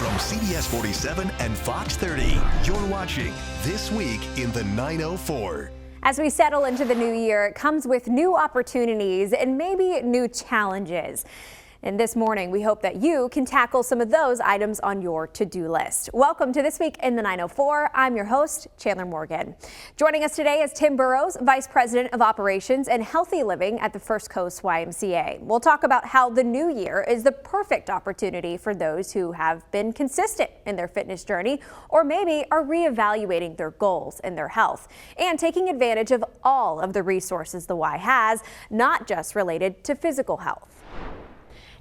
From CBS 47 and Fox 30, you're watching This Week in the 904. As we settle into the new year, it comes with new opportunities and maybe new challenges. And this morning, we hope that you can tackle some of those items on your to-do list. Welcome to This Week in the 904. I'm your host, Chandler Morgan. Joining us today is Tim Burrows, Vice President of Operations and Healthy Living at the First Coast YMCA. We'll talk about how the new year is the perfect opportunity for those who have been consistent in their fitness journey or maybe are reevaluating their goals and their health and taking advantage of all of the resources the Y has, not just related to physical health.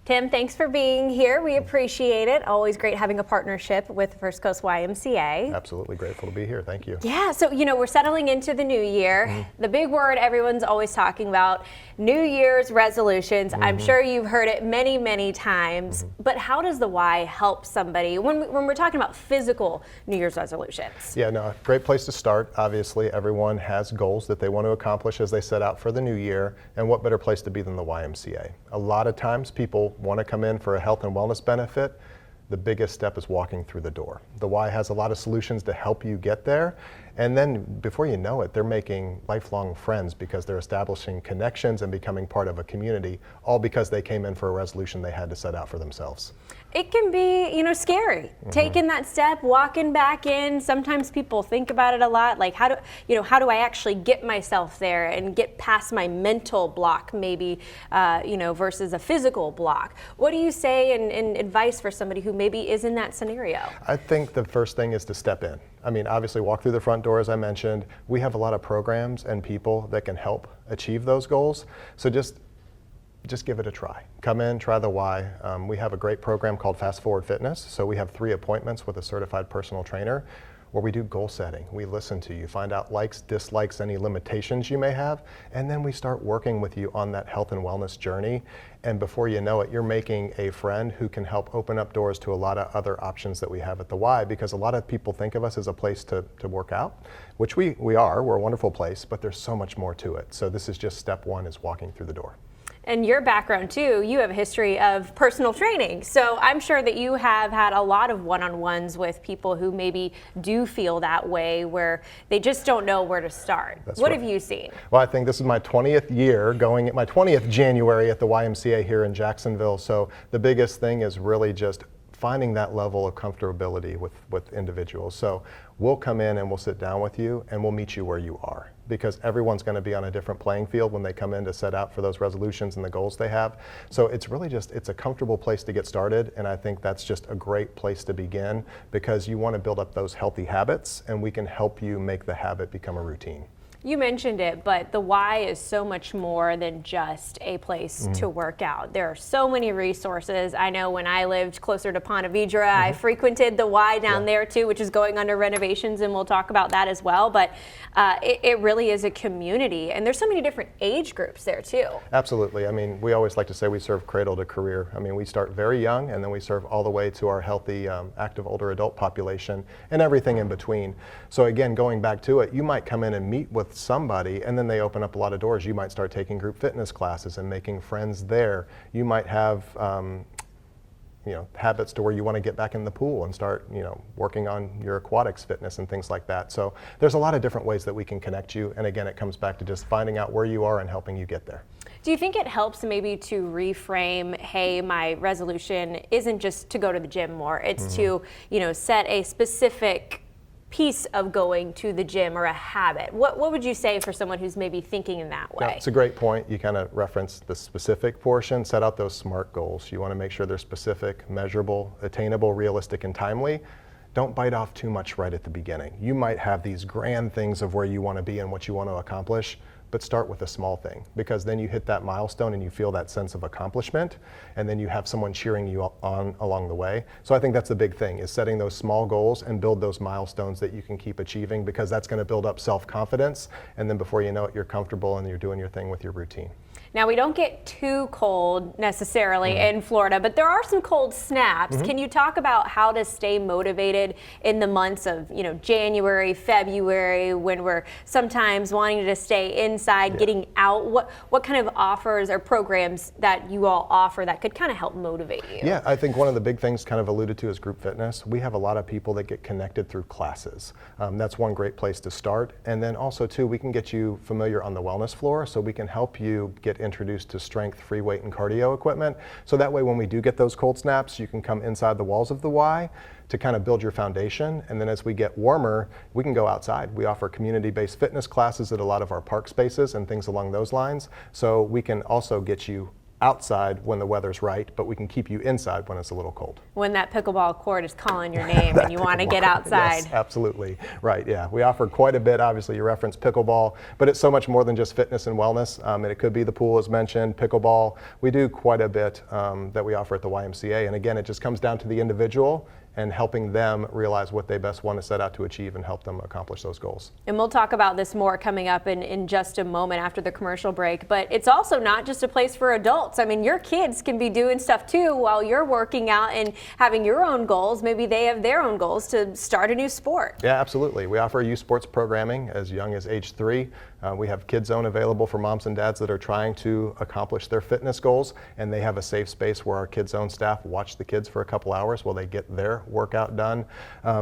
Tim, thanks for being here. We appreciate it. Always great having a partnership with First Coast YMCA. Absolutely grateful to be here. Thank you. Yeah, so we're settling into the new year. The big word everyone's always talking about, New Year's resolutions. I'm sure you've heard it many, many times. But how does the Y help somebody when we're talking about physical New Year's resolutions? Yeah, no, great place to start. Obviously, everyone has goals that they want to accomplish as they set out for the new year. And what better place to be than the YMCA? A lot of times people want to come in for a health and wellness benefit. The biggest step is walking through the door. The Y has a lot of solutions to help you get there. And then before you know it, they're making lifelong friends because they're establishing connections and becoming part of a community, all because they came in for a resolution they had to set out for themselves. It can be, scary. Taking that step, walking back in. Sometimes people think about it a lot, like how do I actually get myself there and get past my mental block, maybe, versus a physical block. What do you say in advice for somebody who maybe is in that scenario? I think the first thing is to step in. I mean, obviously walk through the front door, as I mentioned. We have a lot of programs and people that can help achieve those goals. So just give it a try. Come in, try the Y. We have a great program called Fast Forward Fitness. So we have 3 appointments with a certified personal trainer where we do goal setting. We listen to you, find out likes, dislikes, any limitations you may have, and then we start working with you on that health and wellness journey. And before you know it, you're making a friend who can help open up doors to a lot of other options that we have at the Y, because a lot of people think of us as a place to work out, which we are. We're a wonderful place, but there's so much more to it. So this is just step 1, is walking through the door. And your background too, you have a history of personal training. So I'm sure that you have had a lot of one-on-ones with people who maybe do feel that way, where they just don't know where to start. What have you seen? Well, I think this is my 20th year, going at my 20th January at the YMCA here in Jacksonville. So the biggest thing is really just finding that level of comfortability with individuals. So we'll come in and we'll sit down with you and we'll meet you where you are, because everyone's going to be on a different playing field when they come in to set out for those resolutions and the goals they have. So it's really it's a comfortable place to get started, and I think that's just a great place to begin, because you want to build up those healthy habits, and we can help you make the habit become a routine. You mentioned it, but the Y is so much more than just a place to work out. There are so many resources. I know when I lived closer to Ponte Vedra, I frequented the Y down there too, which is going under renovations, and we'll talk about that as well. But it really is a community, and there's so many different age groups there too. Absolutely. I mean, we always like to say we serve cradle to career. I mean, we start very young, and then we serve all the way to our healthy, active older adult population and everything in between. So again, going back to it, you might come in and meet with somebody, and then they open up a lot of doors. You might start taking group fitness classes and making friends there. You might have habits to where you want to get back in the pool and start working on your aquatics fitness and things like that. So there's a lot of different ways that we can connect you, and again, it comes back to just finding out where you are and helping you get there. Do you think it helps maybe to reframe, hey, my resolution isn't just to go to the gym more, it's to set a specific piece of going to the gym or a habit? What would you say for someone who's maybe thinking in that way? Yeah, it's a great point. You kind of referenced the specific portion. Set out those SMART goals. You want to make sure they're specific, measurable, attainable, realistic, and timely. Don't bite off too much right at the beginning. You might have these grand things of where you want to be and what you want to accomplish, but start with a small thing, because then you hit that milestone and you feel that sense of accomplishment, and then you have someone cheering you on along the way. So I think that's the big thing, is setting those small goals and build those milestones that you can keep achieving, because that's going to build up self-confidence, and then before you know it, you're comfortable and you're doing your thing with your routine. Now, we don't get too cold necessarily in Florida, but there are some cold snaps. Can you talk about how to stay motivated in the months of, January, February, when we're sometimes wanting to stay inside, getting out? What kind of offers or programs that you all offer that could kind of help motivate you? Yeah, I think one of the big things kind of alluded to is group fitness. We have a lot of people that get connected through classes. That's one great place to start. And then also too, we can get you familiar on the wellness floor, so we can help you get introduced to strength, free weight, and cardio equipment. So that way when we do get those cold snaps, you can come inside the walls of the Y to kind of build your foundation. And then as we get warmer, we can go outside. We offer community-based fitness classes at a lot of our park spaces and things along those lines. So we can also get you outside when the weather's right, but we can keep you inside when it's a little cold. When that pickleball court is calling your name and you want to get outside. Yes, absolutely. Right, yeah. We offer quite a bit. Obviously, you referenced pickleball, but it's so much more than just fitness and wellness. And it could be the pool, as mentioned, pickleball. We do quite a bit that we offer at the YMCA. And again, it just comes down to the individual and helping them realize what they best want to set out to achieve and help them accomplish those goals. And we'll talk about this more coming up in just a moment after the commercial break, but it's also not just a place for adults. I mean, your kids can be doing stuff too while you're working out and having your own goals. Maybe they have their own goals to start a new sport. Yeah, absolutely. We offer youth sports programming as young as age 3. We have Kid Zone available for moms and dads that are trying to accomplish their fitness goals, and they have a safe space where our Kid Zone staff watch the kids for a couple hours while they get their workout done.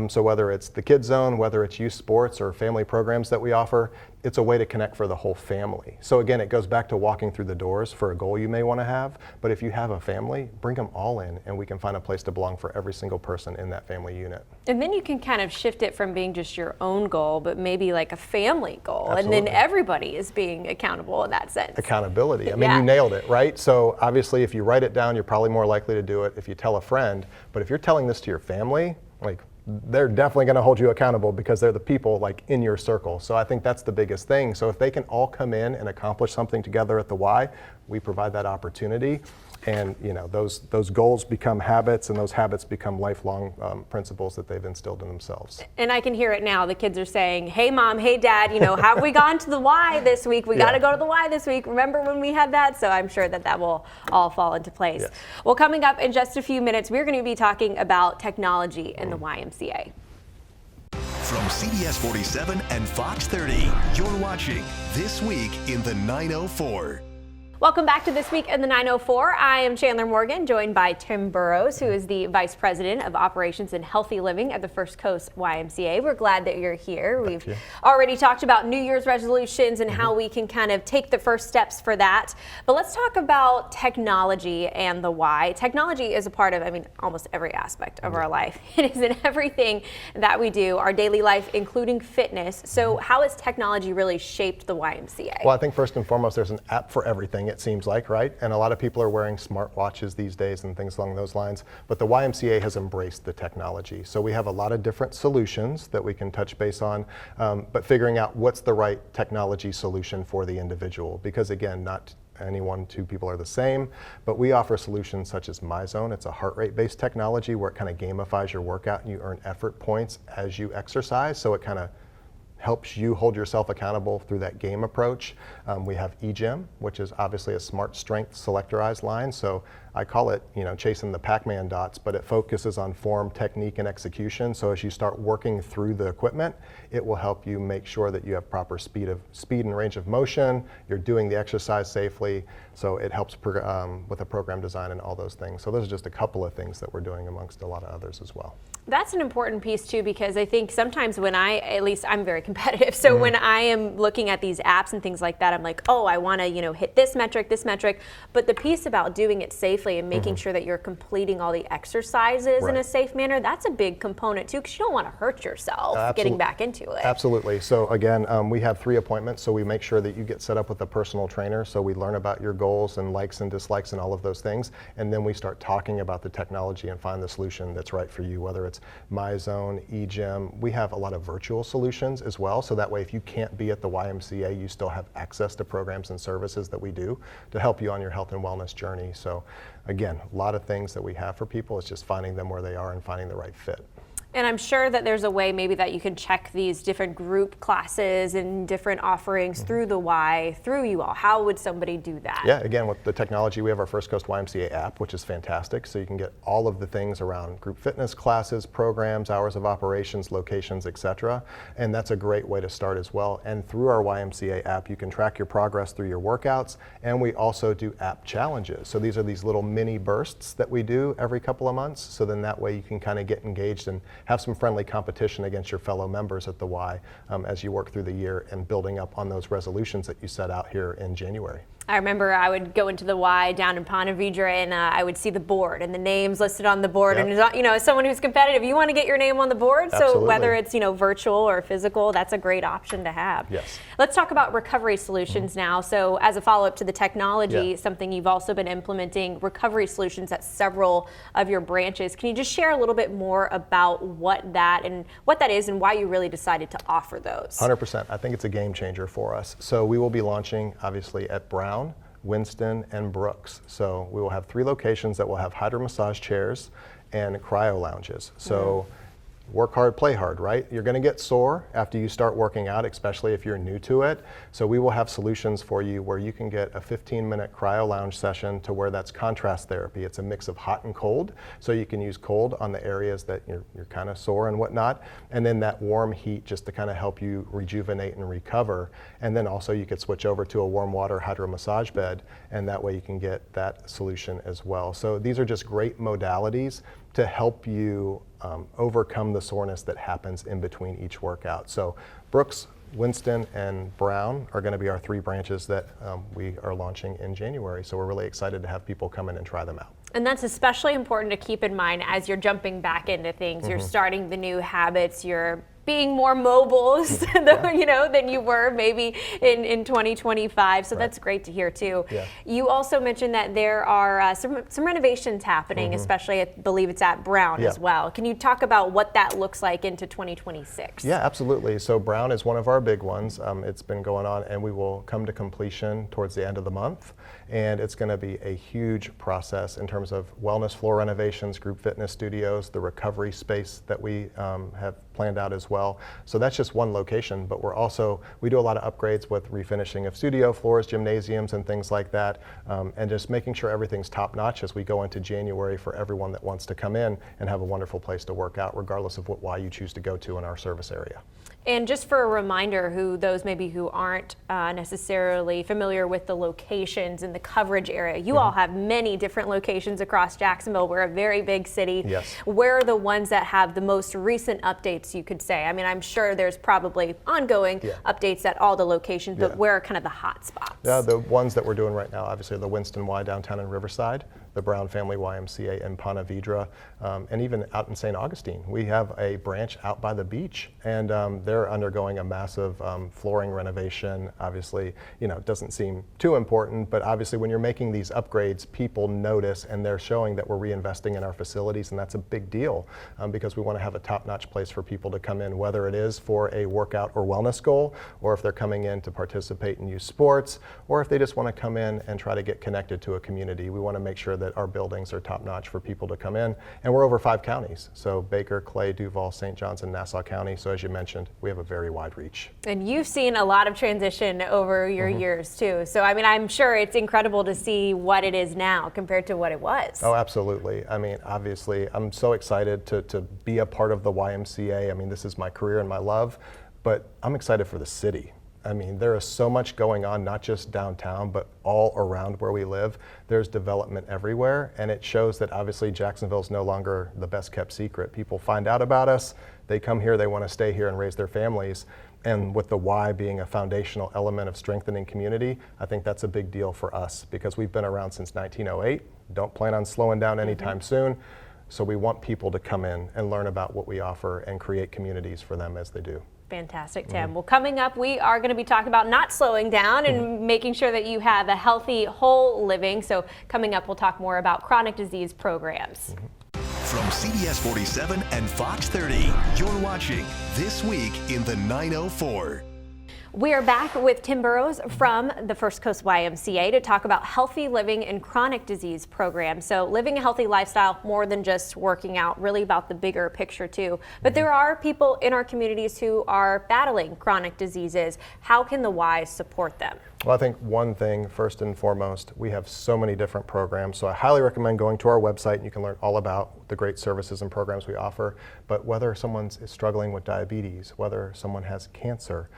So whether it's the Kid Zone, whether it's youth sports or family programs that we offer, it's a way to connect for the whole family. So again, it goes back to walking through the doors for a goal you may want to have, but if you have a family, bring them all in and we can find a place to belong for every single person in that family unit. And then you can kind of shift it from being just your own goal, but maybe like a family goal. Absolutely. And then everybody is being accountable in that sense. Accountability. I mean, you nailed it, right? So obviously if you write it down, you're probably more likely to do it if you tell a friend, but if you're telling this to your family, like, they're definitely going to hold you accountable because they're the people like in your circle. So I think that's the biggest thing. So if they can all come in and accomplish something together at the Y, we provide that opportunity. And those goals become habits, and those habits become lifelong principles that they've instilled in themselves. And I can hear it now. The kids are saying, "Hey mom, hey dad, have we gone to the Y this week? We got to go to the Y this week. Remember when we had that?" So I'm sure that will all fall into place. Yes. Well, coming up in just a few minutes, we're going to be talking about technology in the YMCA. From CBS 47 and Fox 30, you're watching This Week in the 904. Welcome back to This Week in the 904. I am Chandler Morgan, joined by Tim Burrows, who is the Vice President of Operations and Healthy Living at the First Coast YMCA. We're glad that you're here. We've already talked about New Year's resolutions and how we can kind of take the first steps for that. But let's talk about technology and the Y. Technology is a part of, almost every aspect of our life. It is in everything that we do, our daily life, including fitness. So how has technology really shaped the YMCA? Well, I think first and foremost, there's an app for everything, it seems like, right? And a lot of people are wearing smartwatches these days and things along those lines. But the YMCA has embraced the technology. So we have a lot of different solutions that we can touch base on, but figuring out what's the right technology solution for the individual. Because again, not two people are the same, but we offer solutions such as MyZone. It's a heart rate based technology where it kind of gamifies your workout and you earn effort points as you exercise. So it kind of helps you hold yourself accountable through that game approach. We have eGym, which is obviously a smart strength selectorized line. So I call it, chasing the Pac-Man dots, but it focuses on form, technique, and execution. So as you start working through the equipment, it will help you make sure that you have proper speed and range of motion. You're doing the exercise safely. So it helps with the program design and all those things. So those are just a couple of things that we're doing amongst a lot of others as well. That's an important piece too, because I think sometimes when I'm very competitive. So when I am looking at these apps and things like that, I'm like, oh, I want to, hit this metric. But the piece about doing it safely and making sure that you're completing all the exercises in a safe manner, that's a big component too, because you don't want to hurt yourself getting back into it. Absolutely. So again, we have 3 appointments. So we make sure that you get set up with a personal trainer. So we learn about your goals and likes and dislikes and all of those things. And then we start talking about the technology and find the solution that's right for you, whether it's MyZone, eGym. We have a lot of virtual solutions as well. So that way, if you can't be at the YMCA, you still have access to programs and services that we do to help you on your health and wellness journey. So again, a lot of things that we have for people. It's just finding them where they are and finding the right fit. And I'm sure that there's a way maybe that you can check these different group classes and different offerings through the Y, through you all. How would somebody do that? Yeah, again, with the technology, we have our First Coast YMCA app, which is fantastic. So you can get all of the things around group fitness classes, programs, hours of operations, locations, etc. And that's a great way to start as well. And through our YMCA app, you can track your progress through your workouts. And we also do app challenges. So these are these little mini bursts that we do every couple of months. So then that way you can kind of get engaged and have some friendly competition against your fellow members at the Y as you work through the year and building up on those resolutions that you set out here in January. I remember I would go into the Y down in Ponte Vedra and I would see the board and the names listed on the board. Yep. And, you know, as someone who's competitive, you want to get your name on the board. Absolutely. So whether it's, you know, virtual or physical, that's a great option to have. Yes. Let's talk about recovery solutions now. So as a follow-up to the technology, something you've also been implementing, recovery solutions at several of your branches. Can you just share a little bit more about what that is and why you really decided to offer those? 100%. I think it's a game changer for us. So we will be launching, obviously, at Brown, Winston, and Brooks. So we will have 3 locations that will have hydro massage chairs and cryo lounges. So work hard, play hard, right? You're going to get sore after you start working out, especially if you're new to it. So we will have solutions for you where you can get a 15-minute cryo lounge session to where that's contrast therapy. It's a mix of hot and cold. So you can use cold on the areas that you're kind of sore and whatnot. And then that warm heat just to kind of help you rejuvenate and recover. And then also you could switch over to a warm water hydro massage bed. And that way you can get that solution as well. So these are just great modalities to help you overcome the soreness that happens in between each workout. So Brooks, Winston, and Brown are going to be our 3 branches that we are launching in January. So we're really excited to have people come in and try them out. And that's especially important to keep in mind as you're jumping back into things. You're starting the new habits. You're being more mobile, you know, than you were maybe in 2025. So that's great to hear too. Yeah. You also mentioned that there are some renovations happening, especially I believe it's at Brown as well. Can you talk about what that looks like into 2026? Yeah, absolutely. So Brown is one of our big ones. It's been going on and we will come to completion towards the end of the month. And it's going to be a huge process in terms of wellness floor renovations, group fitness studios, the recovery space that we have planned out as well. So that's just one location, but we do a lot of upgrades with refinishing of studio floors, gymnasiums, and things like that, and just making sure everything's top notch as we go into January for everyone that wants to come in and have a wonderful place to work out, regardless of what Y you choose to go to in our service area. And just for a reminder, those maybe who aren't necessarily familiar with the locations and the coverage area, you all have many different locations across Jacksonville. We're a very big city. Yes. Where are the ones that have the most recent updates, you could say? I mean, I'm sure there's probably ongoing updates at all the locations, but where are kind of the hot spots? Yeah, the ones that we're doing right now, obviously, the Winston Y downtown in Riverside, the Brown Family YMCA in Ponte Vedra, and even out in St. Augustine. We have a branch out by the beach, and they're undergoing a massive flooring renovation. Obviously, you know, it doesn't seem too important, but obviously when you're making these upgrades, people notice and they're showing that we're reinvesting in our facilities, and that's a big deal because we want to have a top-notch place for people to come in, whether it is for a workout or wellness goal, or if they're coming in to participate in youth sports, or if they just want to come in and try to get connected to a community. We want to make sure that our buildings are top-notch for people to come in, and we're over 5 counties, so Baker, Clay, Duval, St. Johns, and Nassau County. So as you mentioned, we have a very wide reach. And you've seen a lot of transition over your years too. So I mean, I'm sure it's incredible to see what it is now compared to what it was. Oh, absolutely. I mean, obviously, I'm so excited to be a part of the YMCA. I mean, this is my career and my love, but I'm excited for the city. I mean, there is so much going on, not just downtown, but all around where we live. There's development everywhere, and it shows that obviously Jacksonville is no longer the best kept secret. People find out about us, they come here, they want to stay here and raise their families. And with the Y being a foundational element of strengthening community, I think that's a big deal for us because we've been around since 1908, don't plan on slowing down anytime soon. So we want people to come in and learn about what we offer and create communities for them as they do. Fantastic, Tim. Well, coming up, we are going to be talking about not slowing down and making sure that you have a healthy, whole living. So coming up, we'll talk more about chronic disease programs. From CBS 47 and Fox 30, you're watching This Week in the 904. We are back with Tim Burrows from the First Coast YMCA to talk about healthy living and chronic disease programs. So living a healthy lifestyle, more than just working out, really about the bigger picture too. But there are people in our communities who are battling chronic diseases. How can the Y support them? Well, I think one thing, first and foremost, we have so many different programs. So I highly recommend going to our website and you can learn all about the great services and programs we offer. But whether someone's struggling with diabetes, whether someone has cancer,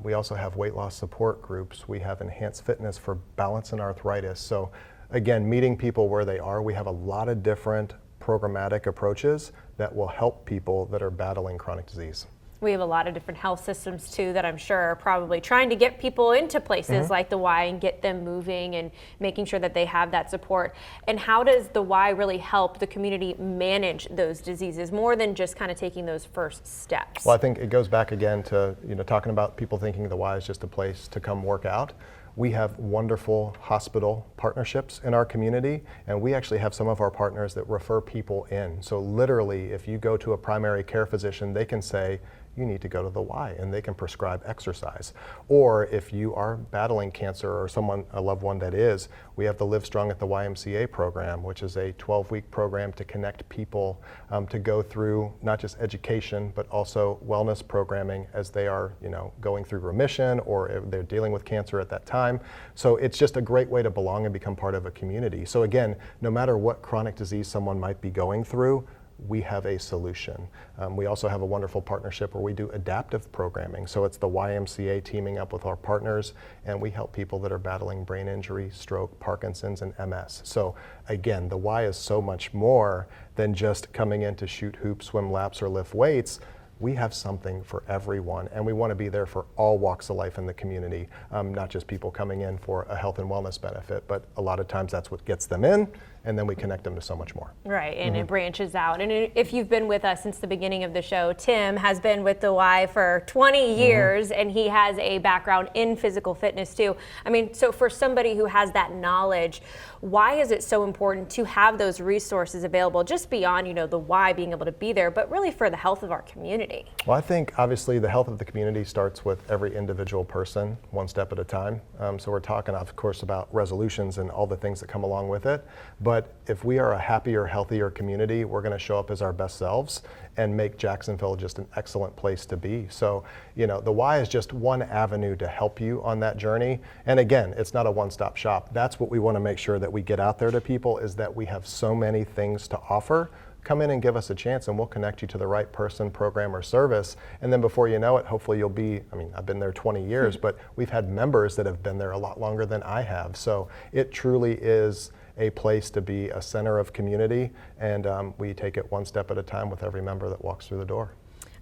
we also have weight loss support groups. We have enhanced fitness for balance and arthritis. So again, meeting people where they are, we have a lot of different programmatic approaches that will help people that are battling chronic disease. We have a lot of different health systems too that I'm sure are probably trying to get people into places like the Y and get them moving and making sure that they have that support. And how does the Y really help the community manage those diseases more than just kind of taking those first steps? Well, I think it goes back again to talking about people thinking the Y is just a place to come work out. We have wonderful hospital partnerships in our community, and we actually have some of our partners that refer people in. So literally, if you go to a primary care physician, they can say, you need to go to the Y, and they can prescribe exercise. Or if you are battling cancer or a loved one that is, we have the Live Strong at the YMCA program, which is a 12-week program to connect people to go through not just education, but also wellness programming as they are, going through remission or they're dealing with cancer at that time. So it's just a great way to belong and become part of a community. So again, no matter what chronic disease someone might be going through, we have a solution. We also have a wonderful partnership where we do adaptive programming. So it's the YMCA teaming up with our partners, and we help people that are battling brain injury, stroke, Parkinson's, and MS. So again, the Y is so much more than just coming in to shoot hoops, swim laps, or lift weights. We have something for everyone, and we want to be there for all walks of life in the community, not just people coming in for a health and wellness benefit, but a lot of times that's what gets them in, and then we connect them to so much more. Right, and it branches out. And if you've been with us since the beginning of the show, Tim has been with the Y for 20 years, and he has a background in physical fitness too. I mean, so for somebody who has that knowledge, why is it so important to have those resources available, just beyond, the Y being able to be there, but really for the health of our community? Well, I think obviously the health of the community starts with every individual person, one step at a time. So we're talking, of course, about resolutions and all the things that come along with it. But if we are a happier, healthier community, we're going to show up as our best selves and make Jacksonville just an excellent place to be. So, the Y is just one avenue to help you on that journey. And again, it's not a one-stop shop. That's what we want to make sure that we get out there to people, is that we have so many things to offer. Come in and give us a chance, and we'll connect you to the right person, program, or service. And then before you know it, hopefully you'll be, I've been there 20 years, but we've had members that have been there a lot longer than I have. So it truly is a place to be, a center of community, and we take it one step at a time with every member that walks through the door.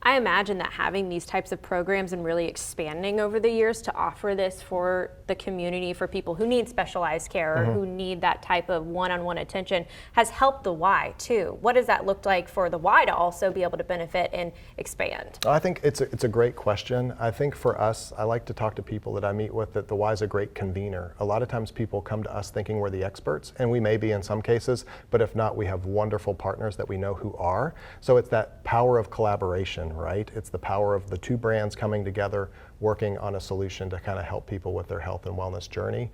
I imagine that having these types of programs and really expanding over the years to offer this for the community, for people who need specialized care or who need that type of one-on-one attention, has helped the Y too. What does that look like for the Y to also be able to benefit and expand? I think it's a great question. I think for us, I like to talk to people that I meet with that the Y is a great convener. A lot of times people come to us thinking we're the experts, and we may be in some cases, but if not, we have wonderful partners that we know who are. So it's that power of collaboration, right? It's the power of the two brands coming together, working on a solution to kind of help people with their health and wellness journey,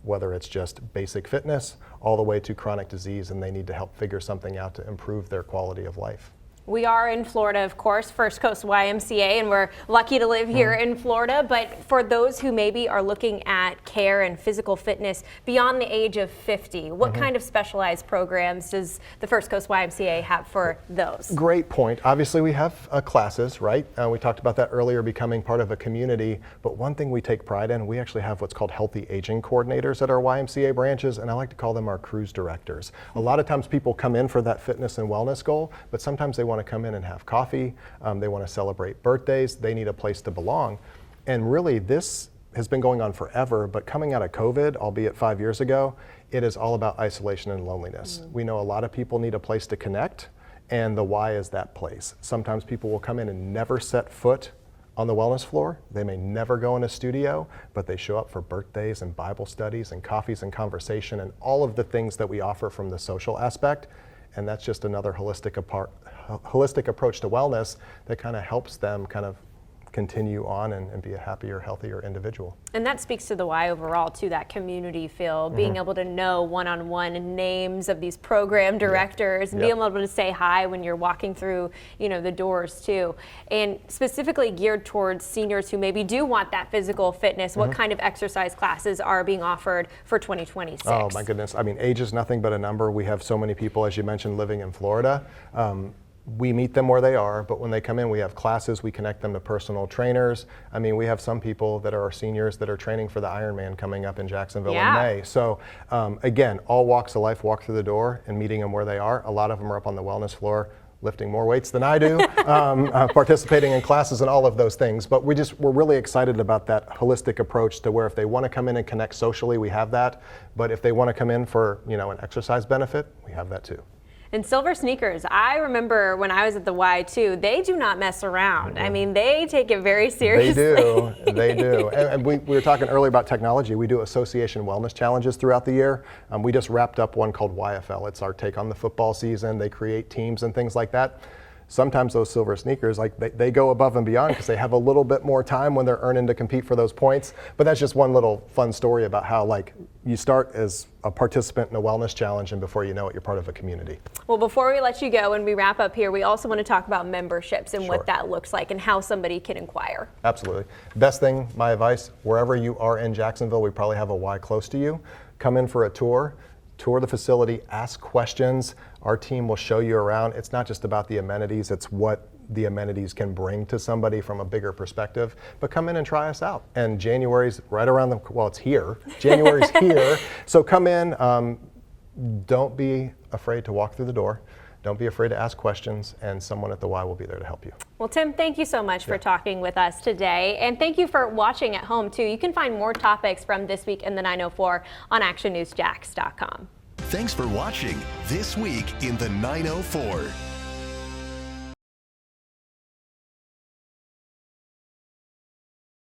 whether it's just basic fitness all the way to chronic disease, and they need to help figure something out to improve their quality of life. We are in Florida, of course, First Coast YMCA, and we're lucky to live here in Florida. But for those who maybe are looking at care and physical fitness beyond the age of 50, what kind of specialized programs does the First Coast YMCA have for those? Great point. Obviously, we have classes, right? We talked about that earlier, becoming part of a community. But one thing we take pride in, we actually have what's called healthy aging coordinators at our YMCA branches, and I like to call them our cruise directors. A lot of times people come in for that fitness and wellness goal, but sometimes they want to come in and have coffee, they want to celebrate birthdays, they need a place to belong. And really, this has been going on forever, but coming out of COVID, albeit 5 years ago, it is all about isolation and loneliness. We know a lot of people need a place to connect, and the Y is that place. Sometimes people will come in and never set foot on the wellness floor. They may never go in a studio, but they show up for birthdays and Bible studies and coffees and conversation and all of the things that we offer from the social aspect. And that's just another holistic approach to wellness that kind of helps them kind of continue on and be a happier, healthier individual. And that speaks to the Y overall, to that community feel, being able to know one-on-one names of these program directors, and being able to say hi when you're walking through, the doors too. And specifically geared towards seniors who maybe do want that physical fitness, what kind of exercise classes are being offered for 2026? Oh my goodness. I mean, age is nothing but a number. We have so many people, as you mentioned, living in Florida. We meet them where they are, but when they come in, we have classes, we connect them to personal trainers. I mean, we have some people that are our seniors that are training for the Ironman coming up in Jacksonville in May. So again, all walks of life walk through the door and meeting them where they are. A lot of them are up on the wellness floor, lifting more weights than I do, participating in classes and all of those things. But we're really excited about that holistic approach to where if they want to come in and connect socially, we have that. But if they want to come in for, an exercise benefit, we have that too. And Silver Sneakers, I remember when I was at the Y too, they do not mess around. I mean, they take it very seriously. They do. And we were talking earlier about technology. We do association wellness challenges throughout the year. We just wrapped up one called YFL. It's our take on the football season. They create teams and things like that. Sometimes those Silver Sneakers, they go above and beyond because they have a little bit more time when they're earning to compete for those points. But that's just one little fun story about how you start as a participant in a wellness challenge, and before you know it, you're part of a community. Well, before we let you go and we wrap up here, we also want to talk about memberships and what that looks like and how somebody can inquire. Absolutely. Best thing, my advice, wherever you are in Jacksonville, we probably have a Y close to you. Come in for a tour the facility, ask questions. Our team will show you around. It's not just about the amenities, it's what the amenities can bring to somebody from a bigger perspective. But come in and try us out. And January's right around it's here. January's here. So come in. Don't be afraid to walk through the door. Don't be afraid to ask questions, and someone at the Y will be there to help you. Well, Tim, thank you so much for talking with us today. And thank you for watching at home, too. You can find more topics from This Week in the 904 on actionnewsjax.com. Thanks for watching This Week in the 904.